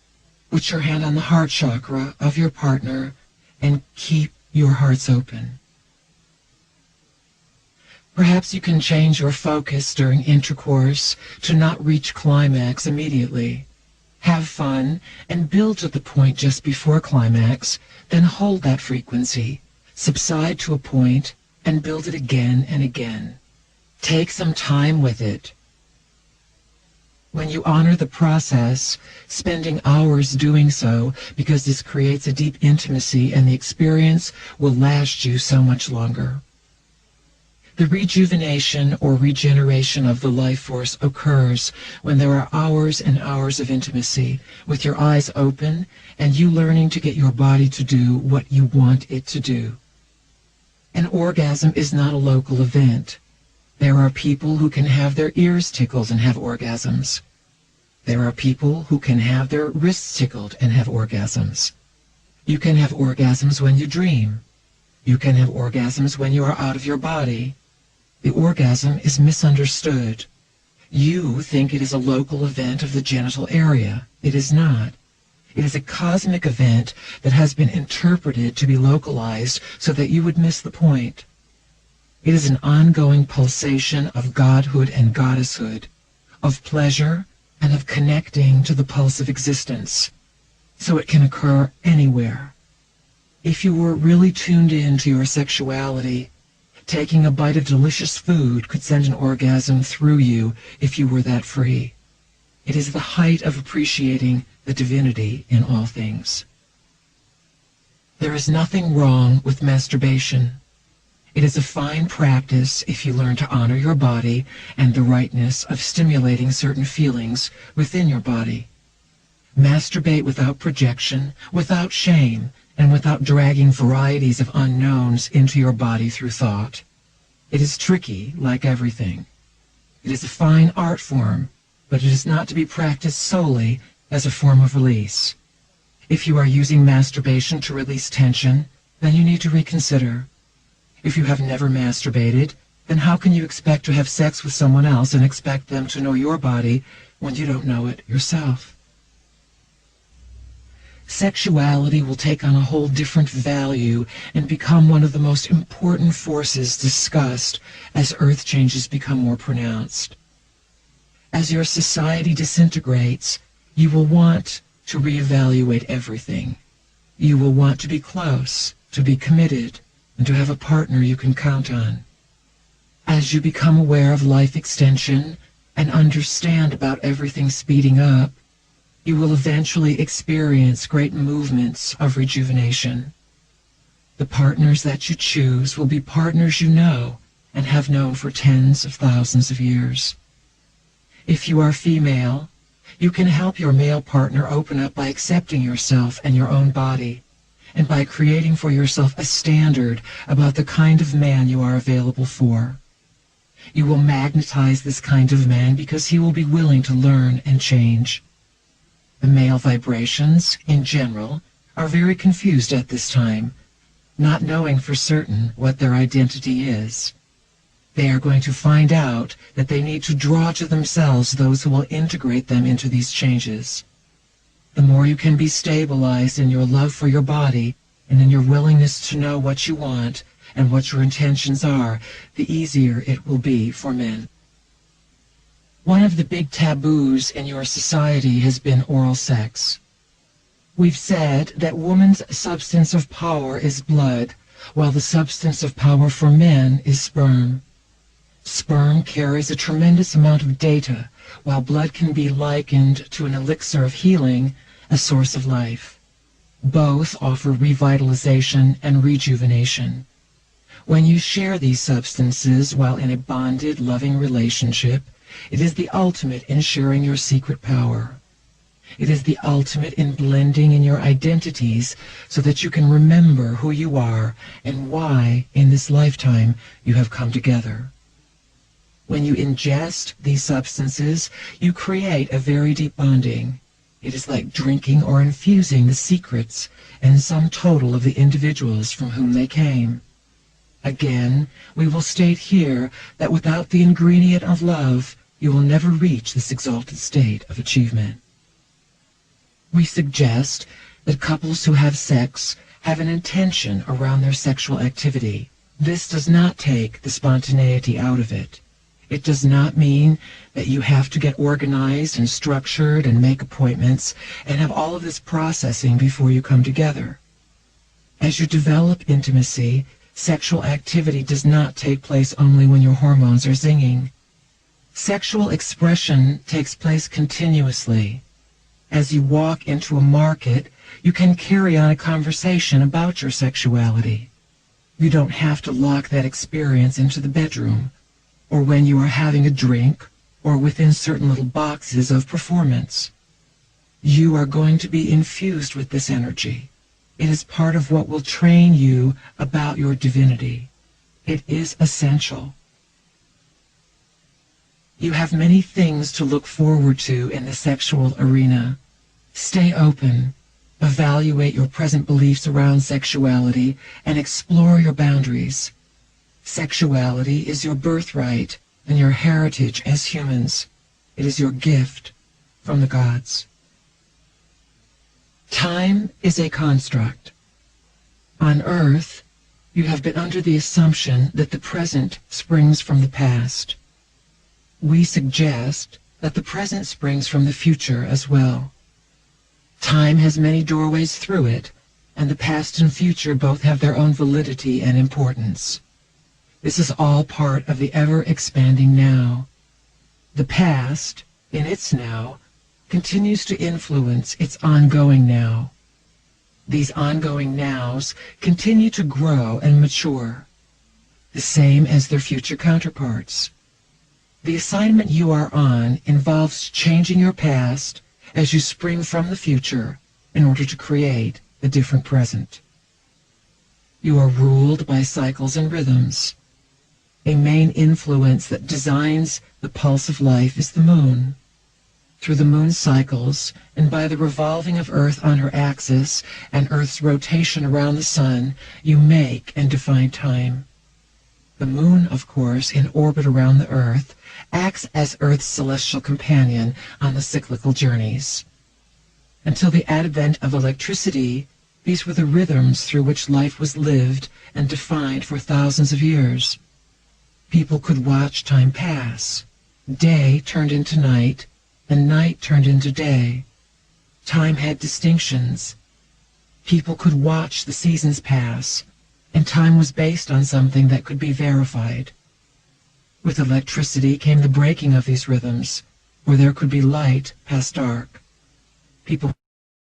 Put your hand on the heart chakra of your partner and keep your hearts open. Perhaps you can change your focus during intercourse to not reach climax immediately. Have fun and build to the point just before climax, then hold that frequency, subside to a point, and build it again and again. Take some time with it. When you honor the process, spending hours doing so, because this creates a deep intimacy and the experience will last you so much longer. The rejuvenation or regeneration of the life force occurs when there are hours and hours of intimacy, with your eyes open and you learning to get your body to do what you want it to do. An orgasm is not a local event. There are people who can have their ears tickled and have orgasms. There are people who can have their wrists tickled and have orgasms. You can have orgasms when you dream. You can have orgasms when you are out of your body. The orgasm is misunderstood. You think it is a local event of the genital area. It is not. It is a cosmic event that has been interpreted to be localized so that you would miss the point. It is an ongoing pulsation of godhood and goddesshood, of pleasure and of connecting to the pulse of existence. So it can occur anywhere. If you were really tuned in to your sexuality, taking a bite of delicious food could send an orgasm through you if you were that free. It is the height of appreciating the divinity in all things. There is nothing wrong with masturbation. It is a fine practice if you learn to honor your body and the rightness of stimulating certain feelings within your body. Masturbate without projection, without shame, and without dragging varieties of unknowns into your body through thought. It is tricky, like everything. It is a fine art form, but it is not to be practiced solely as a form of release. If you are using masturbation to release tension, then you need to reconsider. If you have never masturbated, then how can you expect to have sex with someone else and expect them to know your body when you don't know it yourself? Sexuality will take on a whole different value and become one of the most important forces discussed as earth changes become more pronounced. As your society disintegrates, you will want to reevaluate everything. You will want to be close, to be committed, and to have a partner you can count on. As you become aware of life extension, and understand about everything speeding up, you will eventually experience great movements of rejuvenation. The partners that you choose will be partners you know and have known for tens of thousands of years. If you are female, you can help your male partner open up by accepting yourself and your own body, and by creating for yourself a standard about the kind of man you are available for. You will magnetize this kind of man because he will be willing to learn and change. The male vibrations, in general, are very confused at this time, not knowing for certain what their identity is. They are going to find out that they need to draw to themselves those who will integrate them into these changes. The more you can be stabilized in your love for your body and in your willingness to know what you want and what your intentions are, the easier it will be for men. One of the big taboos in your society has been oral sex. We've said that woman's substance of power is blood, while the substance of power for men is sperm. Sperm carries a tremendous amount of data, while blood can be likened to an elixir of healing, a source of life. Both offer revitalization and rejuvenation. When you share these substances while in a bonded, loving relationship, it is the ultimate in sharing your secret power. It is the ultimate in blending in your identities so that you can remember who you are and why in this lifetime you have come together. When you ingest these substances, you create a very deep bonding. It is like drinking or infusing the secrets and sum total of the individuals from whom they came. Again, we will state here that without the ingredient of love, you will never reach this exalted state of achievement. We suggest that couples who have sex have an intention around their sexual activity. This does not take the spontaneity out of it. It does not mean that you have to get organized and structured and make appointments and have all of this processing before you come together. As you develop intimacy, sexual activity does not take place only when your hormones are zinging. Sexual expression takes place continuously. As you walk into a market, you can carry on a conversation about your sexuality. You don't have to lock that experience into the bedroom, or when you are having a drink, or within certain little boxes of performance. You are going to be infused with this energy. It is part of what will train you about your divinity. It is essential. You have many things to look forward to in the sexual arena. Stay open, evaluate your present beliefs around sexuality, and explore your boundaries. Sexuality is your birthright and your heritage as humans. It is your gift from the gods. Time is a construct. On Earth, you have been under the assumption that the present springs from the past. We suggest that the present springs from the future as well. Time has many doorways through it, and the past and future both have their own validity and importance. This is all part of the ever-expanding now. The past, in its now, continues to influence its ongoing now. These ongoing nows continue to grow and mature, the same as their future counterparts. The assignment you are on involves changing your past as you spring from the future in order to create a different present. You are ruled by cycles and rhythms. A main influence that designs the pulse of life is the moon. Through the moon's cycles, and by the revolving of Earth on her axis and Earth's rotation around the sun, you make and define time. The moon, of course, in orbit around the Earth, acts as Earth's celestial companion on the cyclical journeys. Until the advent of electricity, these were the rhythms through which life was lived and defined for thousands of years. People could watch time pass. Day turned into night, and night turned into day. Time had distinctions. People could watch the seasons pass, and time was based on something that could be verified. With electricity came the breaking of these rhythms, where there could be light past dark. People